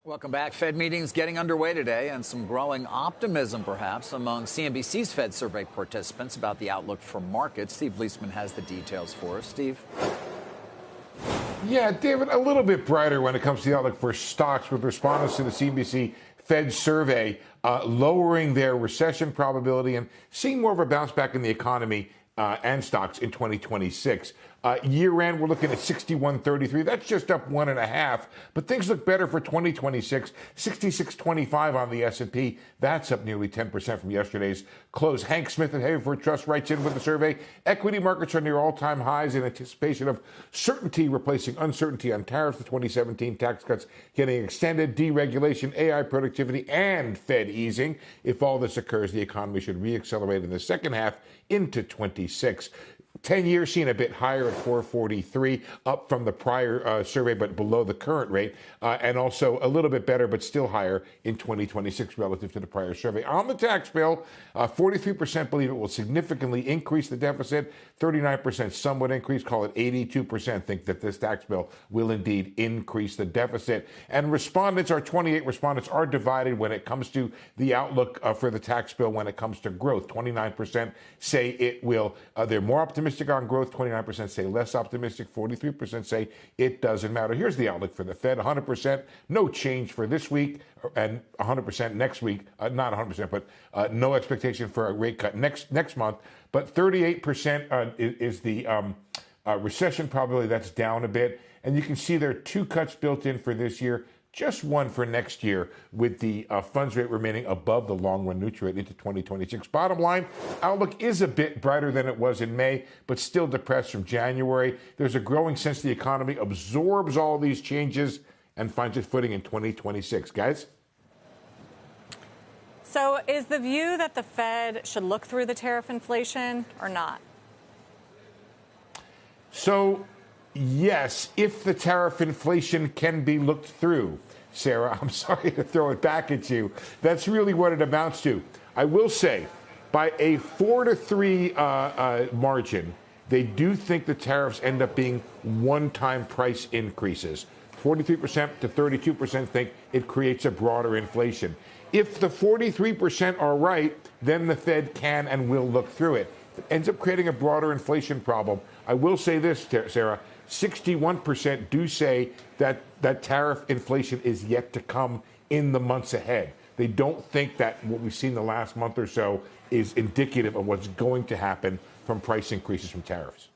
Welcome back. Fed meetings getting underway today, and some growing optimism, perhaps, among CNBC's Fed Survey participants about the outlook for markets. Steve Liesman has the details for us. Steve? Yeah, David, a little bit brighter when it comes to the outlook for stocks, with respondents to the CNBC Fed Survey lowering their recession probability and seeing more of a bounce back in the economy and stocks in 2026. Year end, we're looking at 61.33. That's just up 1.5. But things look better for 2026. 66.25 on the S&P. That's up nearly 10% from yesterday's close. Hank Smith at Haverford Trust writes in with the survey. Equity markets are near all-time highs in anticipation of certainty replacing uncertainty on tariffs, the 2017 tax cuts getting extended, deregulation, AI productivity, and Fed easing. If all this occurs, the economy should reaccelerate in the second half into 26. 10 years seen a bit higher at 443, up from the prior survey, but below the current rate, and also a little bit better, but still higher in 2026 relative to the prior survey. On the tax bill, 43% believe it will significantly increase the deficit, 39% somewhat increase, call it 82% think that this tax bill will indeed increase the deficit. And 28 respondents are divided when it comes to the outlook for the tax bill when it comes to growth. 29% say it will, they're more optimistic on growth, 29% say less optimistic, 43% say it doesn't matter. Here's the outlook for the Fed. 100%, no change for this week, and 100% next week. Not 100%, but no expectation for a rate cut next month. But 38% is the recession probability. That's down a bit. And you can see there are 2 cuts built in for this year, just 1 for next year, with the funds rate remaining above the long-run neutral rate into 2026. Bottom line, outlook is a bit brighter than it was in May, but still depressed from January. There's a growing sense the economy absorbs all these changes and finds its footing in 2026. Guys? So is the view that the Fed should look through the tariff inflation or not? So, yes, if the tariff inflation can be looked through. Sarah, I'm sorry to throw it back at you. That's really what it amounts to. I will say, by a 4-3 margin, they do think the tariffs end up being one-time price increases. 43% to 32% think it creates a broader inflation. If the 43% are right, then the Fed can and will look through it. It ends up creating a broader inflation problem. I will say this, Sarah, 61% do say that tariff inflation is yet to come in the months ahead. They don't think that what we've seen the last month or so is indicative of what's going to happen from price increases from tariffs.